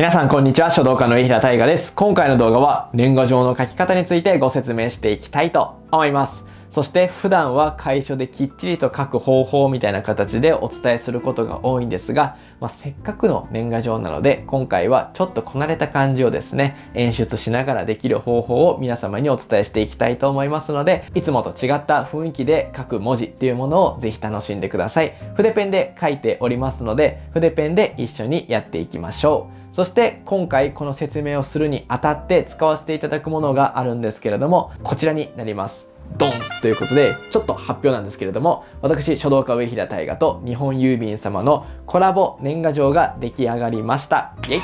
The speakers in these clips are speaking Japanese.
皆さんこんにちは、書道家の上平大我です。今回の動画は年賀状の書き方についてご説明していきたいと思います。そして普段は楷書できっちりと書く方法みたいな形でお伝えすることが多いんですが、せっかくの年賀状なので今回はちょっとこなれた感じをですね、演出しながらできる方法を皆様にお伝えしていきたいと思いますので、いつもと違った雰囲気で書く文字っていうものをぜひ楽しんでください。筆ペンで書いておりますので、筆ペンで一緒にやっていきましょう。そして今回この説明をするにあたって使わせていただくものがあるんですけれども、こちらになります。ドンということで、ちょっと発表なんですけれども、私書道家上平大我と日本郵便様のコラボ年賀状が出来上がりました。イエイ。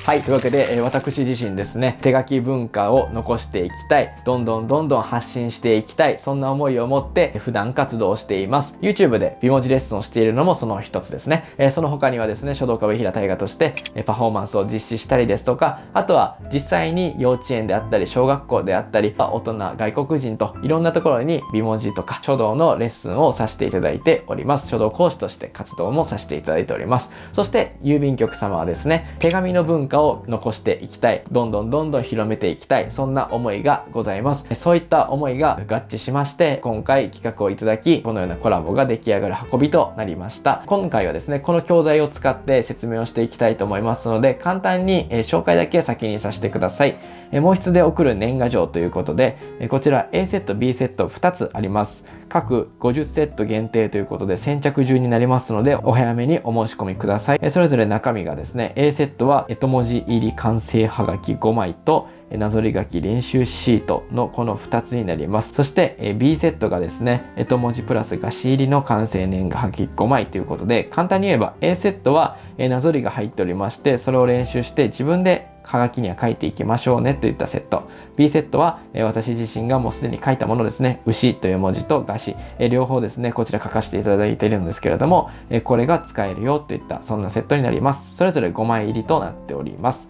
はい、というわけで、私自身ですね、手書き文化を残していきたい、どんどん発信していきたい、そんな思いを持って普段活動をしています。YouTube で美文字レッスンをしているのもその一つですね。その他にはですね、書道家上平大我としてパフォーマンスを実施したりですとか、あとは実際に幼稚園であったり、小学校であったり、大人、外国人といろんなところに美文字とか書道のレッスンをさせていただいております。書道講師として活動もさせていただいております。そして郵便局様はですね、手紙の文化を残していきたい、どんどん広めていきたい、そんな思いがございます。そういった思いが合致しまして、今回企画をいただき、このようなコラボが出来上がる運びとなりました。今回はですね、この教材を使って説明をしていきたいと思いますので、簡単に紹介だけ先にさせてください。毛筆で送る年賀状ということで、こちら A セット B セット2つあります。各50セット限定ということで先着順になりますので、お早めにお申し込みください。それぞれ中身がですね、 A セットは絵文字入り完成はがき5枚となぞり書き練習シートのこの2つになります。そして B セットがですね、絵文字プラス画紙入りの完成年賀はがき5枚ということで、簡単に言えば A セットはなぞりが入っておりまして、それを練習して自分ではがきには書いていきましょうねといったセット。B セットは私自身がもうすでに書いたものですね。牛という文字と画紙、両方ですね、こちら書かせていただいているんですけれども、これが使えるよといったそんなセットになります。それぞれ5枚入りとなっております。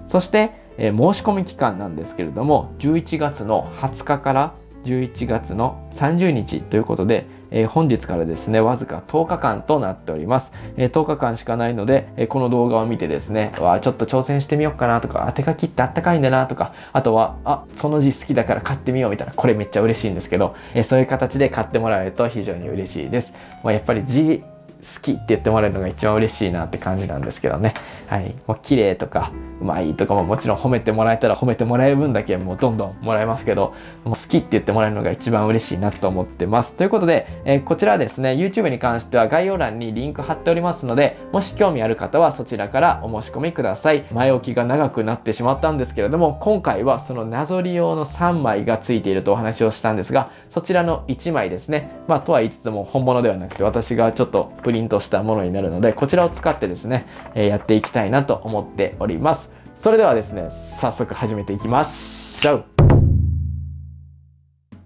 そして申し込み期間なんですけれども、11月の20日から11月の30日ということで、本日からですね、わずか10日間となっております。10日間しかないので、この動画を見てですね、ちょっと挑戦してみようかなとか、手書きってあったかいんだなとか、あとは、その字好きだから買ってみようみたいな、これめっちゃ嬉しいんですけど、そういう形で買ってもらえると非常に嬉しいです。やっぱり字好きって言ってもらえるのが一番嬉しいなって感じなんですけどね。はい。もう綺麗とかうまいとかももちろん褒めてもらえたら褒めてもらえる分だけもうどんどんもらえますけど、もう好きって言ってもらえるのが一番嬉しいなと思ってます。ということで、こちらですね、YouTube に関しては概要欄にリンク貼っておりますので、もし興味ある方はそちらからお申し込みください。前置きが長くなってしまったんですけれども、今回はそのなぞり用の3枚がついているとお話をしたんですが、そちらの1枚ですね、とは言いつつも本物ではなくて私がちょっとプリントしたものになるので、こちらを使ってですね、やっていきたいなと思っております。それではですね、早速始めていきましょう。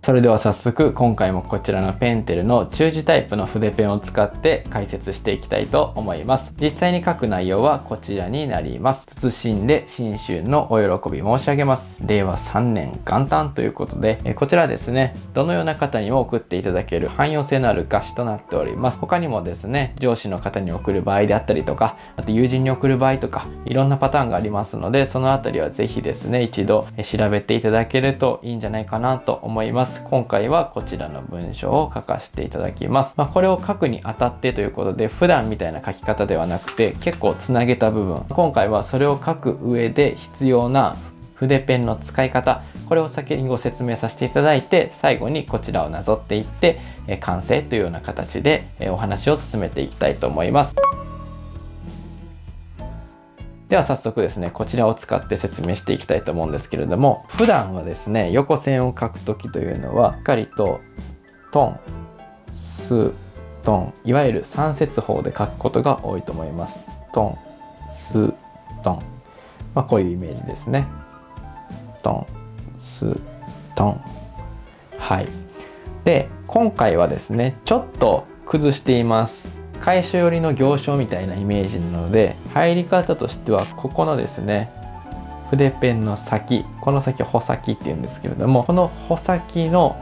それでは早速今回もこちらのペンテルの中字タイプの筆ペンを使って解説していきたいと思います。実際に書く内容はこちらになります。謹んで新春のお喜び申し上げます。令和3年元旦ということで、こちらですね、どのような方にも送っていただける汎用性のある画紙となっております。他にもですね、上司の方に送る場合であったりとか、あと友人に送る場合とか、いろんなパターンがありますので、そのあたりはぜひですね、一度調べていただけるといいんじゃないかなと思います。今回はこちらの文章を書かせていただきます。これを書くにあたってということで、普段みたいな書き方ではなくて結構つなげた部分、今回はそれを書く上で必要な筆ペンの使い方、これを先にご説明させていただいて、最後にこちらをなぞっていって完成というような形でお話を進めていきたいと思います。では早速ですね、こちらを使って説明していきたいと思うんですけれども、普段はですね、横線を書くときというのはしっかりとトン、ス、トン、いわゆる3節法で書くことが多いと思います。トン、ス、トン、こういうイメージですね。トン、ス、トン。はい。で、今回はですね、ちょっと崩しています。楷書寄りの行書みたいなイメージなので、入り方としてはここのですね、筆ペンの先、この先穂先っていうんですけれども、この穂先の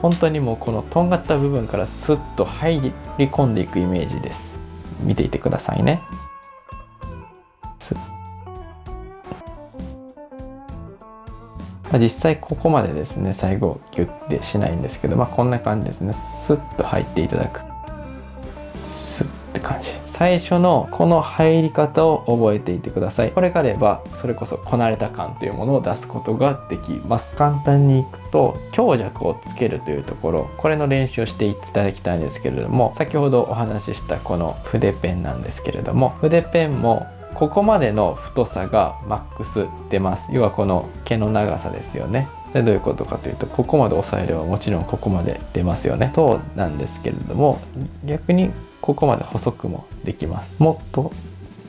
本当にもうこのとんがった部分からスッと入り込んでいくイメージです。見ていてくださいね。実際ここまでですね最後ギュッてしないんですけど、こんな感じですね。スッと入っていただく、スッって感じ。最初のこの入り方を覚えていてください。これがあればそれこそこなれた感というものを出すことができます。簡単にいくと、強弱をつけるというところ、これの練習をしていただきたいんですけれども、先ほどお話ししたこの筆ペンなんですけれども、筆ペンもここまでの太さがマックス出ます。要はこの毛の長さですよね。それどういうことかというと、ここまで押さえればもちろんここまで出ますよね。そうなんですけれども、逆にここまで細くもできます。もっと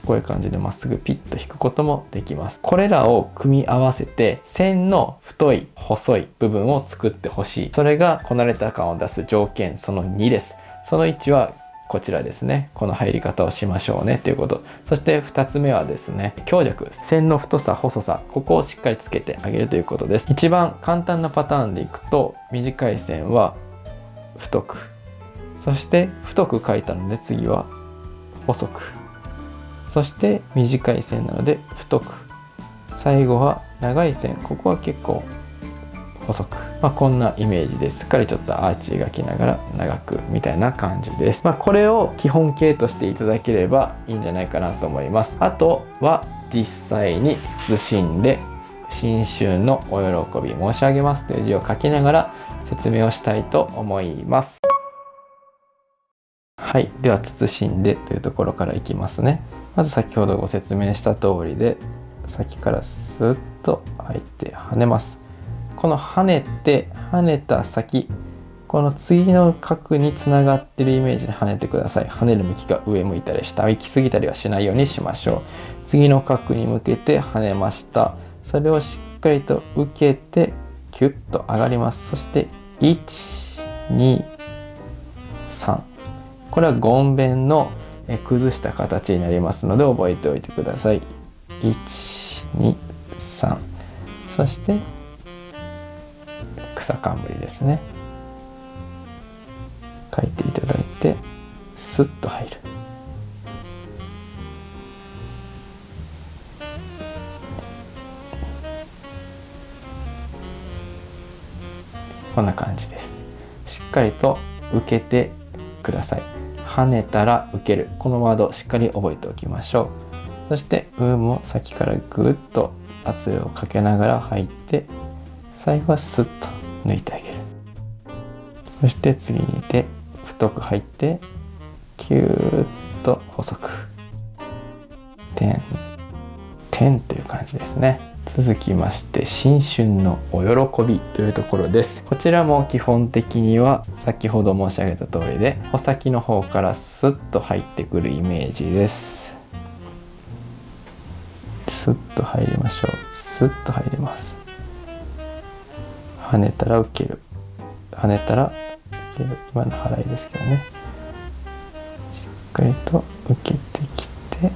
こういう感じでまっすぐピッと引くこともできます。これらを組み合わせて線の太い細い部分を作ってほしい。それがこなれた感を出す条件その2です。その1はこちらですね。この入り方をしましょうねということ。そして2つ目はですね、強弱、線の太さ細さ、ここをしっかりつけてあげるということです。一番簡単なパターンでいくと、短い線は太く、そして太く書いたので次は細く、そして短い線なので太く、最後は長い線、ここは結構細く、こんなイメージです。しっかりちょっとアーチ描きながら長くみたいな感じです。これを基本形としていただければいいんじゃないかなと思います。あとは実際に謹んで新春のお喜び申し上げますという字を書きながら説明をしたいと思います。はい、では謹んでというところからいきますね。まず先ほどご説明した通りで、先からスッと入って跳ねます。この跳ねた先、この次の角につながってるイメージで跳ねてください。跳ねる向きが上向いたり下向きすぎたりはしないようにしましょう。次の角に向けて跳ねました。それをしっかりと受けてキュッと上がります。そして1、2、3、これはゴンベンの崩した形になりますので覚えておいてください。1、2、3、そして草冠ですね。書いていただいてスッと入る。こんな感じです。しっかりと受けてください。跳ねたら受ける、このワードしっかり覚えておきましょう。そして上も先からぐっと圧力をかけながら入って、最後はスッと抜いてあげる。そして次に手太く入ってキューッと細く点点という感じですね。続きまして新春のお喜びというところです。こちらも基本的には先ほど申し上げた通りで、穂先の方からスッと入ってくるイメージです。スッと入りましょう。スッと入ります。跳ねたら受ける、跳ねたら受ける、今の払いですけどね。しっかりと受けてきて、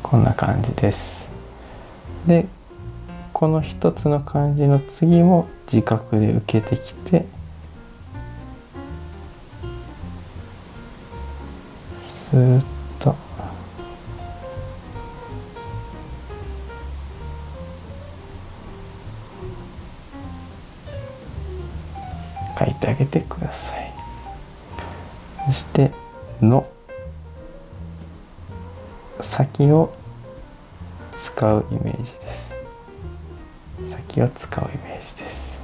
こんな感じです。で、この一つの漢字の次も自覚で受けてきて、スーッと書いてあげてください。そしての先を使うイメージです。先を使うイメージです。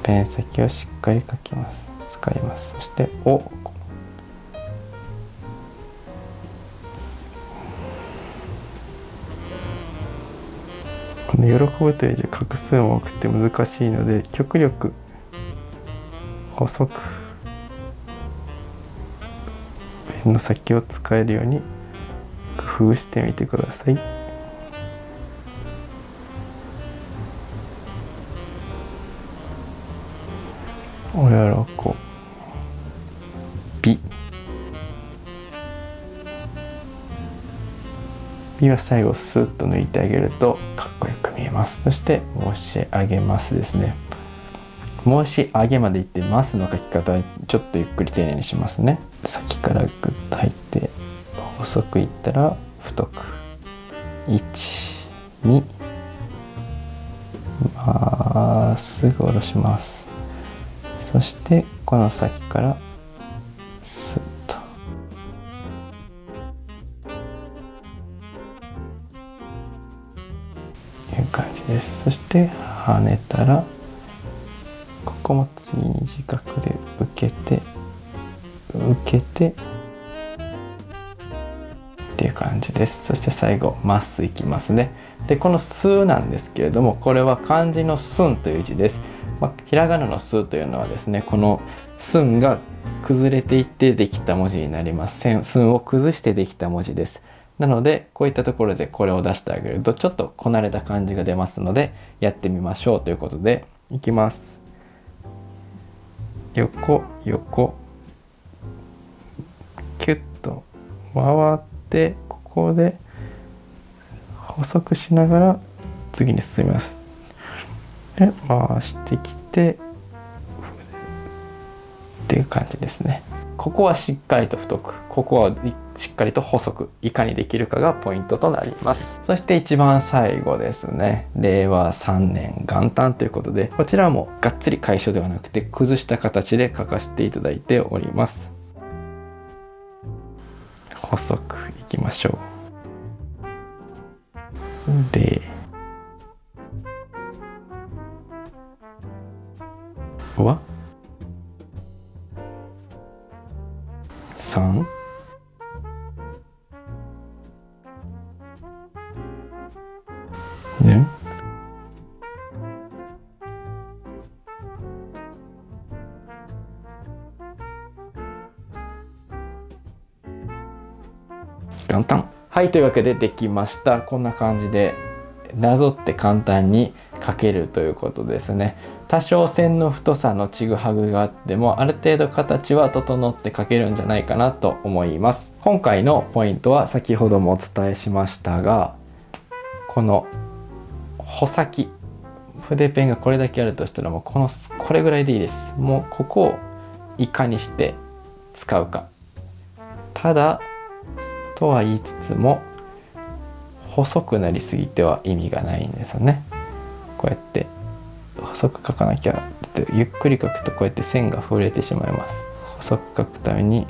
ペン先をしっかり書きます。使います。そしてお、この喜ぶという字画数も多くて難しいので、極力細くペンの先を使えるように工夫してみてください。お喜び。びは最後スッと抜いてあげるとかっこよく見えます。そして申し上げますですね。申し上げまでいってますの書き方はちょっとゆっくり丁寧にしますね。先からグッと入って細くいったら太く1、2、まっすぐ下ろします。そしてこの先からスッという感じです。そして跳ねたらここも次に自覚で受けてっていう感じです。そして最後まっすぐいきますね。でこのすなんですけれども、これは漢字のすんという字です。ひらがなのすというのはですね、このすんが崩れていってできた文字になります。すんを崩してできた文字です。なのでこういったところでこれを出してあげるとちょっとこなれた感じが出ますので、やってみましょうということでいきます。横横キュッと回って、ここで細くしながら次に進みます。で回してきてっていう感じですね。ここはしっかりと太く、ここはしっかりと細く、いかにできるかがポイントとなります。そして一番最後ですね、令和3年元旦ということで、こちらもがっつり楷書ではなくて崩した形で書かせていただいております。細くいきましょう。では3、ね、元旦。はい、というわけでできました。こんな感じでなぞって簡単に書けるということですね。多少線の太さのちぐはぐがあってもある程度形は整って書けるんじゃないかなと思います。今回のポイントは先ほどもお伝えしましたが、この穂先、筆ペンがこれだけあるとしたらもうこれぐらいでいいです。もうここをいかにして使うか。ただとは言いつつも細くなりすぎては意味がないんですよね。こうやって細く書かなきゃってゆっくり書くとこうやって線が触れてしまいます。細く書くために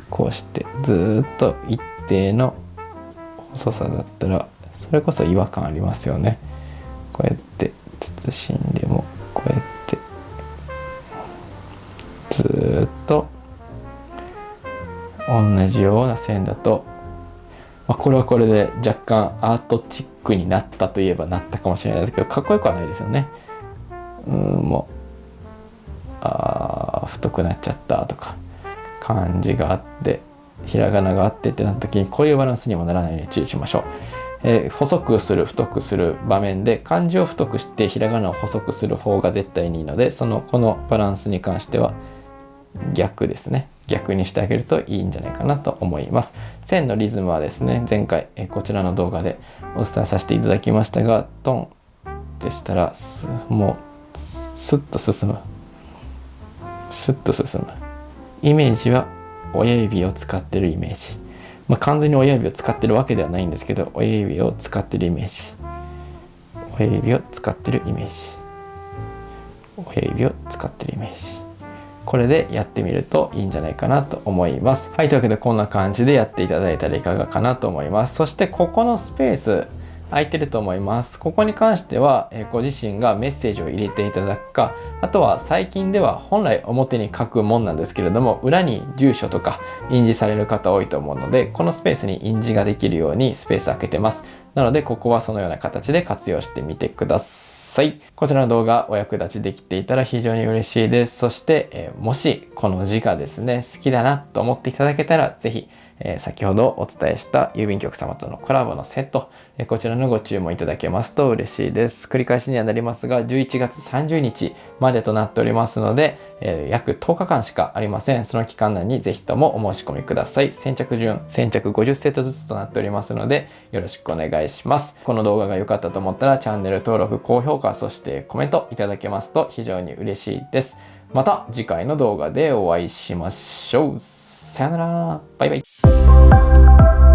こうしてずっと一定の細さだったらそれこそ違和感ありますよね。こうやって慎んでもこうやってずっと同じような線だと、これはこれで若干アートチックになったといえばなったかもしれないですけど、かっこよくはないですよね。もう太くなっちゃったとか漢字があってひらがながあってってなった時にこういうバランスにもならないように注意しましょう。細くする太くする場面で漢字を太くしてひらがなを細くする方が絶対にいいので、このバランスに関しては逆ですね。逆にしてあげるといいんじゃないかなと思います。線のリズムはですね、前回こちらの動画でお伝えさせていただきましたが、トンでしたらもうスッと進む、スッと進むイメージは親指を使ってるイメージ、完全に親指を使ってるわけではないんですけど、親指を使ってるイメージ、親指を使ってるイメージ、親指を使ってるイメージ、これでやってみるといいんじゃないかなと思います。はい、というわけでこんな感じでやっていただいたらいかがかなと思います。そしてここのスペース空いてると思います。ここに関してはご自身がメッセージを入れていただくか、あとは最近では本来表に書くもんなんですけれども、裏に住所とか印字される方多いと思うので、このスペースに印字ができるようにスペース空けてます。なのでここはそのような形で活用してみてください。こちらの動画お役立ちできていたら非常に嬉しいです。そして、もしこの字がですね好きだなと思っていただけたら、ぜひ先ほどお伝えした郵便局様とのコラボのセット、こちらのご注文いただけますと嬉しいです。繰り返しにはなりますが、11月30日までとなっておりますので、約10日間しかありません。その期間内にぜひともお申し込みください。先着50セットずつとなっておりますので、よろしくお願いします。この動画が良かったと思ったらチャンネル登録、高評価、そしてコメントいただけますと非常に嬉しいです。また次回の動画でお会いしましょう。さよなら。バイバイ。